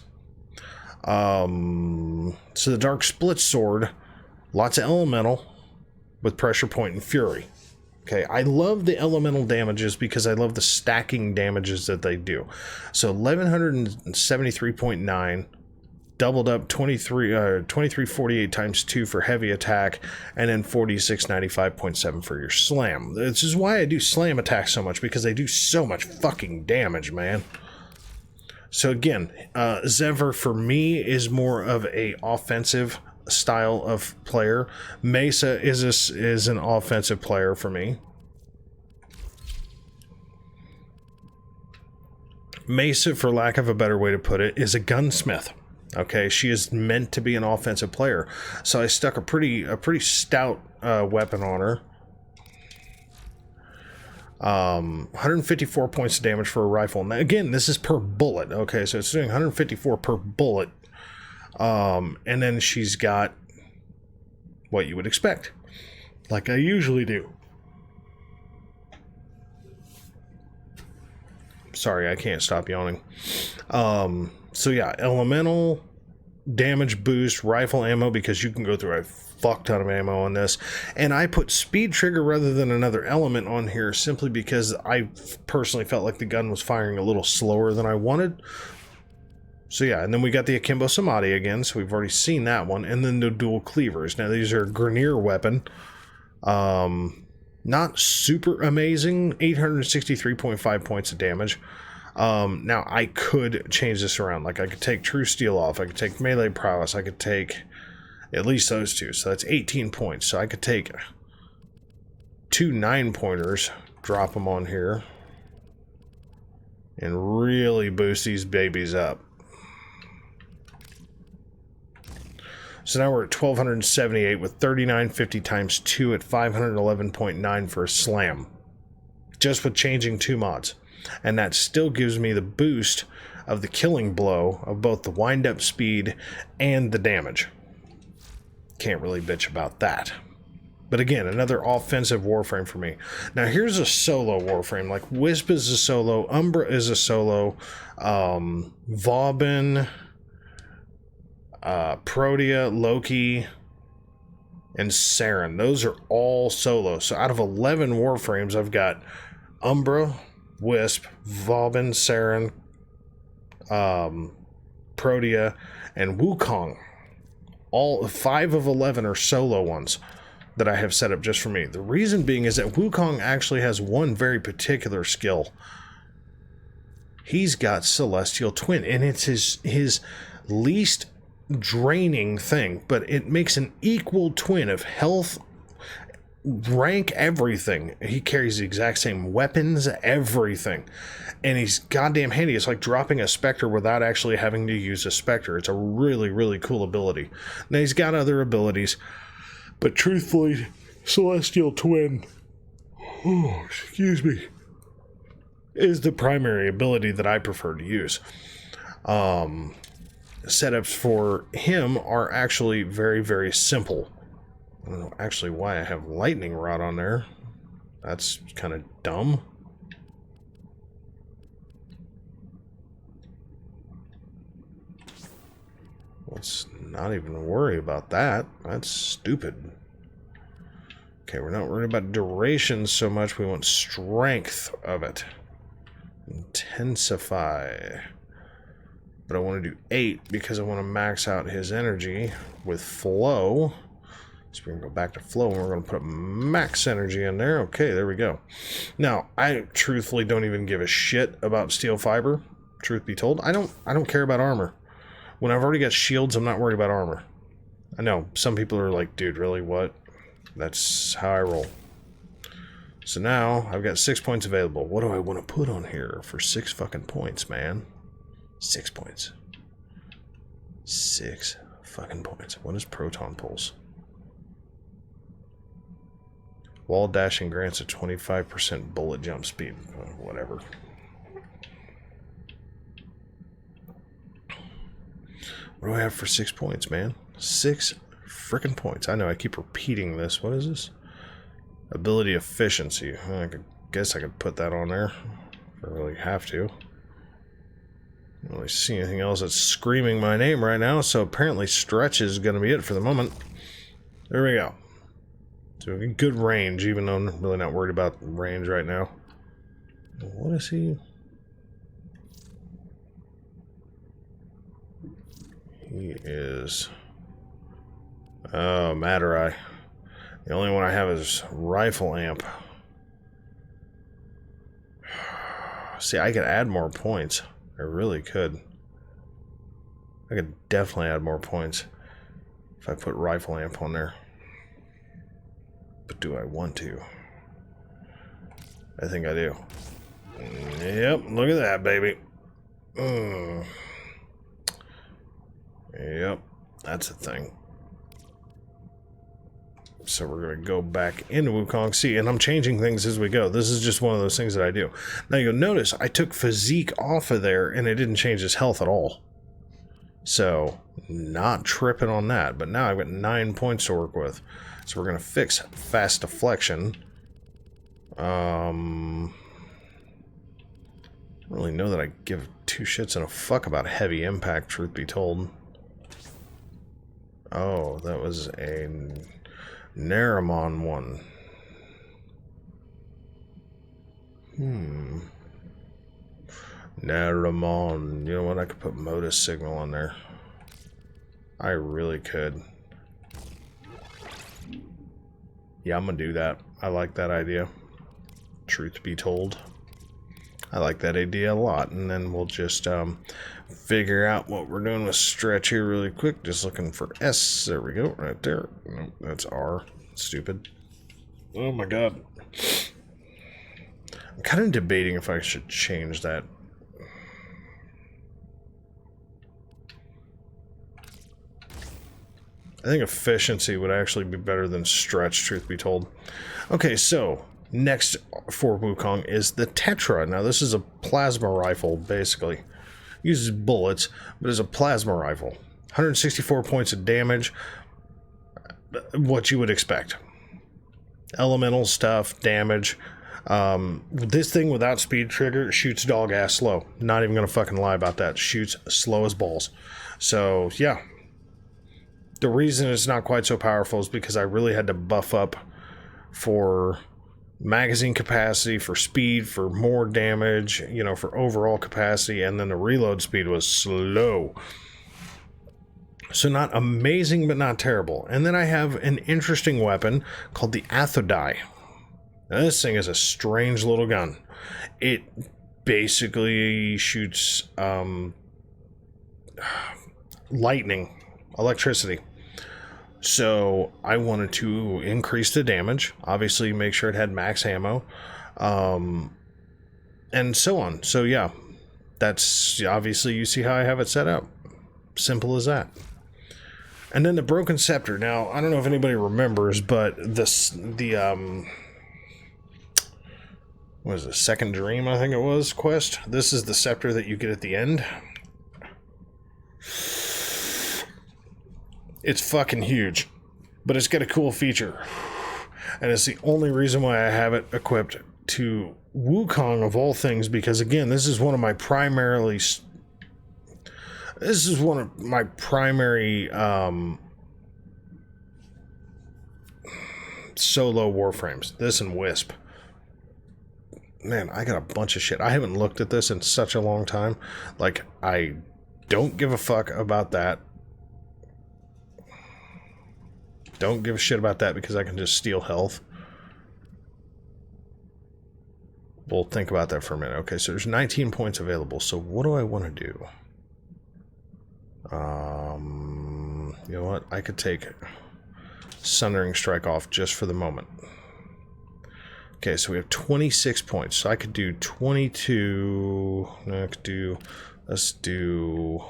So the Dark Split Sword, lots of elemental with pressure point and fury. Okay, I love the elemental damages because I love the stacking damages that they do. So 1173.9, doubled up 2348 times 2 for heavy attack, and then 4695.7 for your slam. This is why I do slam attacks so much, because they do so much fucking damage, man. So again, Zephyr for me is more of a offensive style of player. Mesa is an offensive player for me. Mesa, for lack of a better way to put it, is a gunsmith. Okay, she is meant to be an offensive player. So I stuck a pretty stout weapon on her. 154 points of damage for a rifle. Now again, this is per bullet. Okay, so it's doing 154 per bullet. And then she's got what you would expect, like I usually do. Sorry, I can't stop yawning. So yeah, elemental damage boost, rifle ammo, because you can go through a fuck ton of ammo on this. And I put speed trigger rather than another element on here simply because I personally felt like the gun was firing a little slower than I wanted. So yeah, and then we got the Akimbo Samadhi again, so we've already seen that one. And then the dual cleavers. Now these are a Grineer weapon. Not super amazing, 863.5 points of damage. Now I could change this around. Like I could take True Steel off, I could take Melee Prowess, I could take At least those two. So that's 18 points. So I could take 2 9-pointers, drop them on here, and really boost these babies up. So now we're at 1278 with 3950 times 2 at 511.9 for a slam. Just with changing 2 mods. And that still gives me the boost of the killing blow of both the wind-up speed and the damage. Can't really bitch about that. But again, another offensive Warframe for me. Now here's a solo Warframe. Like Wisp is a solo, Umbra is a solo, Vauban, Protea, Loki, and Saren. Those are all solo. So out of 11 Warframes, I've got Umbra, Wisp, Vauban, Saren, Protea, and Wukong. All 5 of 11 are solo ones that I have set up just for me. The reason being is that Wukong actually has one very particular skill. He's got Celestial Twin, and it's his least draining thing, but it makes an equal twin of health, rank, everything. He carries the exact same weapons, everything. And he's goddamn handy. It's like dropping a Spectre without actually having to use a Spectre. It's a really, really cool ability. Now, he's got other abilities, but truthfully, Celestial Twin, excuse me, is the primary ability that I prefer to use. Setups for him are actually very, very simple. I don't know actually why I have Lightning Rod on there. That's kind of dumb. Let's not even worry about that. That's stupid. Okay, we're not worried about duration so much. We want strength of it. Intensify. But I want to do 8 because I want to max out his energy with flow. So we're going to go back to flow and we're going to put max energy in there. Okay, there we go. Now, I truthfully don't even give a shit about steel fiber. Truth be told, I don't care about armor. When I've already got shields, I'm not worried about armor. I know, some people are like, dude, really, what? That's how I roll. So now, I've got 6 points available. What do I want to put on here for 6 fucking points, man? 6 points. 6 fucking points. What is Proton Pulse? Wall dashing grants a 25% bullet jump speed. Whatever. What do I have for 6 points, man? 6 frickin' points. I know I keep repeating this. What is this? Ability efficiency. I guess I could put that on there. If I really have to. I don't really see anything else that's screaming my name right now, so apparently stretch is going to be it for the moment. There we go. So good range, even though I'm really not worried about range right now. What is he? He is... Oh, Matter Eye. The only one I have is Rifle Amp. See, I could add more points. I really could. I could definitely add more points if I put Rifle Amp on there. But do I want to? I think I do. Yep, look at that, baby. Yep, that's a thing. So we're going to go back into Wukong. See, and I'm changing things as we go. This is just one of those things that I do. Now you'll notice I took Physique off of there and it didn't change his health at all. So, not tripping on that. But now I've got 9 points to work with. So we're going to fix Fast Deflection. I don't really know that I give 2 shits and a fuck about Heavy Impact, truth be told. Oh, that was a Naramon one. Naramon. You know what? I could put Modus Signal on there. I really could. Yeah, I'm gonna do that. I like that idea. Truth be told. I like that idea a lot. And then we'll just figure out what we're doing with stretch here really quick. Just looking for S. There we go, right there. Nope, that's R. Stupid. Oh my god. I'm kind of debating if I should change that. I think efficiency would actually be better than stretch, truth be told. Okay, so next for Wukong is the Tetra. Now this is a plasma rifle, basically. Uses bullets, but is a plasma rifle. 164 points of damage. What you would expect. Elemental stuff, damage. This thing without speed trigger shoots dog ass slow. Not even gonna fucking lie about that. Shoots slow as balls. So yeah. The reason it's not quite so powerful is because I really had to buff up for magazine capacity, for speed, for more damage, you know, for overall capacity, and then the reload speed was slow. So not amazing, but not terrible. And then I have an interesting weapon called the Athodai. Now this thing is a strange little gun. It basically shoots lightning, electricity. So I wanted to increase the damage, obviously make sure it had max ammo, and so on. So yeah, that's obviously, you see how I have it set up. Simple as that. And then the Broken Scepter. Now, I don't know if anybody remembers, but what is it, Second Dream, I think it was, quest? This is the scepter that you get at the end. It's fucking huge, but it's got a cool feature. And it's the only reason why I have it equipped to Wukong of all things, because again, this is one of my primary solo Warframes. This and Wisp. Man, I got a bunch of shit. I haven't looked at this in such a long time. Like, I don't give a fuck about that. Don't give a shit about that because I can just steal health. We'll think about that for a minute. Okay, so there's 19 points available. So what do I want to do? You know what? I could take Sundering Strike off just for the moment. Okay, so we have 26 points. So I could do 22. No, I could do. Let's do.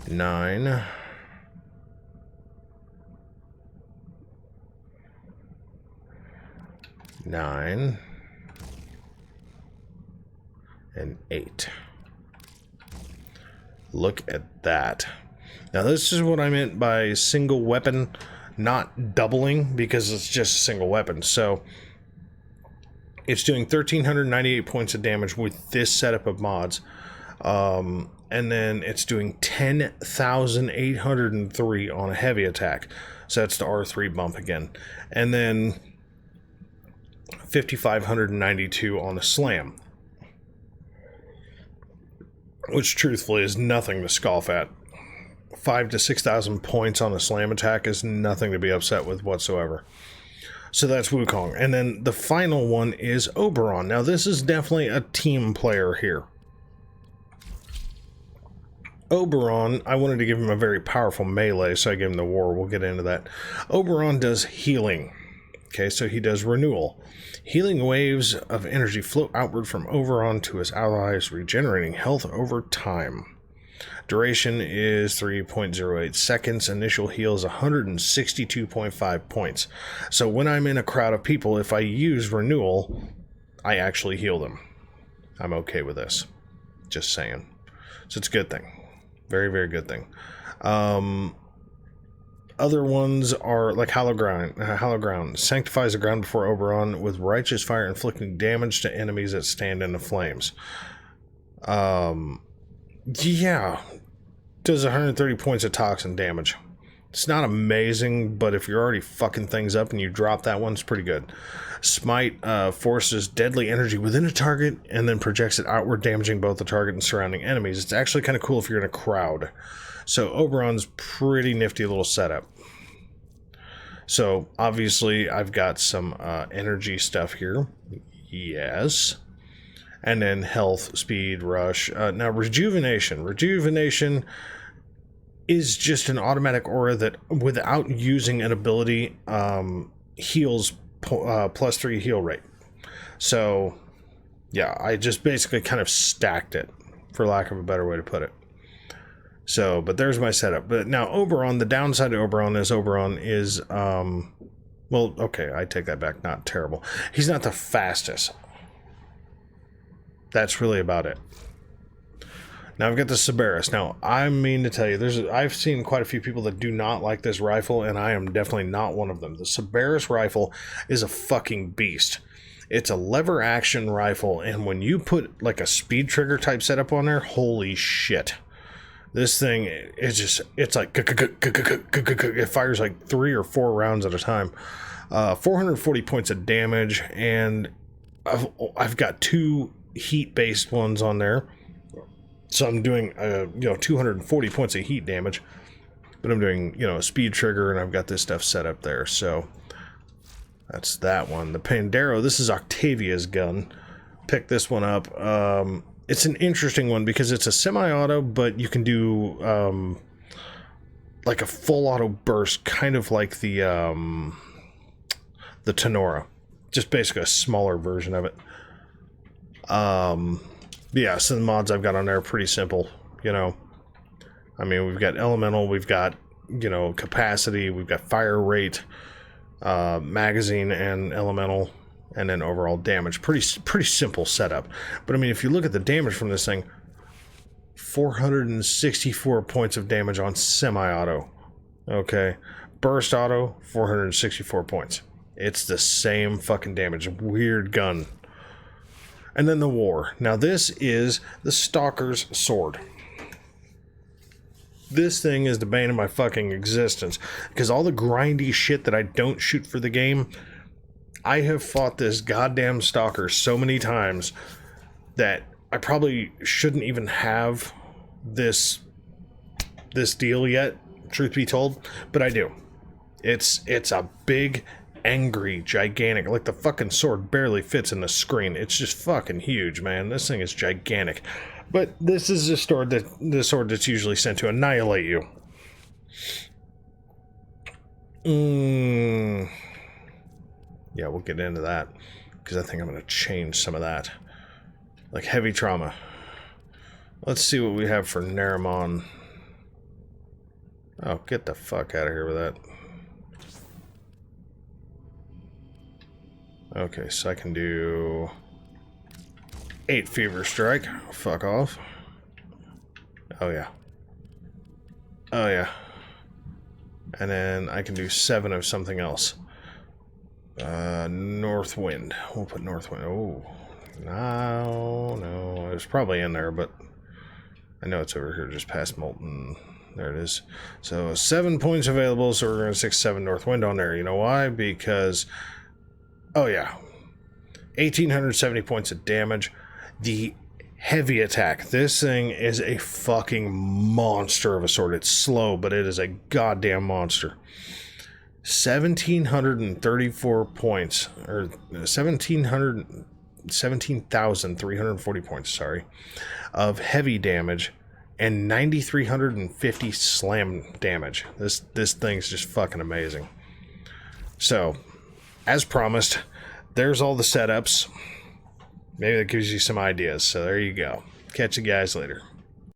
9. 9. And 8. Look at that. Now this is what I meant by single weapon, not doubling, because it's just a single weapon. So it's doing 1,398 points of damage with this setup of mods. And then it's doing 10,803 on a heavy attack. So that's the R3 bump again. And then 5,592 on a slam. Which truthfully is nothing to scoff at. 5,000 to 6,000 points on a slam attack is nothing to be upset with whatsoever. So that's Wukong. And then the final one is Oberon. Now this is definitely a team player here. Oberon, I wanted to give him a very powerful melee, so I gave him the war. We'll get into that. Oberon does healing. Okay, so he does renewal. Healing waves of energy float outward from Oberon to his allies, regenerating health over time. Duration is 3.08 seconds. Initial heal is 162.5 points. So when I'm in a crowd of people, if I use renewal, I actually heal them. I'm okay with this. Just saying. So it's a good thing. Very, very good thing. Other ones are like Hollow Ground. Sanctifies the ground before Oberon with righteous fire, inflicting damage to enemies that stand in the flames. Yeah. Does 130 points of toxin damage. It's not amazing, but if you're already fucking things up and you drop that one, it's pretty good. Smite forces deadly energy within a target and then projects it outward, damaging both the target and surrounding enemies. It's actually kind of cool if you're in a crowd. So Oberon's pretty nifty little setup. So obviously I've got some energy stuff here. Yes. And then health, speed, rush. Now rejuvenation. Rejuvenation is just an automatic aura that, without using an ability, heals +3 heal rate. So yeah, I just basically kind of stacked it, for lack of a better way to put it. So, but there's my setup. But now Oberon, the downside of Oberon is, well, okay, I take that back. Not terrible. He's not the fastest. That's really about it. Now I've got the Cerberus. Now, I mean to tell you, I've seen quite a few people that do not like this rifle, and I am definitely not one of them. The Cerberus rifle is a fucking beast. It's a lever action rifle, and when you put like a speed trigger type setup on there, holy shit. This thing is just, it's like, it fires like 3 or 4 rounds at a time. 440 points of damage, and I've got 2 heat-based ones on there. So I'm doing, 240 points of heat damage, but I'm doing, a speed trigger, and I've got this stuff set up there. So that's that one. The Pandero, this is Octavia's gun. Pick this one up. It's an interesting one because it's a semi-auto, but you can do, like a full auto burst, kind of like the Tenora. Just basically a smaller version of it. Yeah, so the mods I've got on there are pretty simple, I mean, we've got elemental, we've got, capacity, we've got fire rate, magazine and elemental, and then overall damage. Pretty simple setup. But I mean, if you look at the damage from this thing, 464 points of damage on semi-auto. Okay. Burst auto, 464 points. It's the same fucking damage. Weird gun. And then the War. Now this is the Stalker's Sword. This thing is the bane of my fucking existence. Because all the grindy shit that I don't shoot for the game, I have fought this goddamn Stalker so many times that I probably shouldn't even have this deal yet, truth be told, but I do. It's a big, angry, gigantic, like the fucking sword barely fits in the screen. It's just fucking huge, man. This thing is gigantic. But this is the sword that's usually sent to annihilate you. Yeah, we'll get into that, because I think I'm going to change some of that. Like heavy trauma. Let's see what we have for Naramon. Oh, get the fuck out of here with that. Okay, so I can do 8 Fever Strike. Fuck off. Oh, yeah. Oh, yeah. And then I can do 7 of something else. North Wind. We'll put North Wind. Oh. No. It's probably in there, but I know it's over here just past Molten. There it is. So 7 points available, so we're going to stick 7 North Wind on there. You know why? Because, oh yeah, 1,870 points of damage. The heavy attack. This thing is a fucking monster of a sword. It's slow, but it is a goddamn monster. 1,734 points, or 17,340 points, sorry, of heavy damage, and 9,350 slam damage. This thing's just fucking amazing. So, as promised, there's all the setups. Maybe that gives you some ideas. So there you go. Catch you guys later.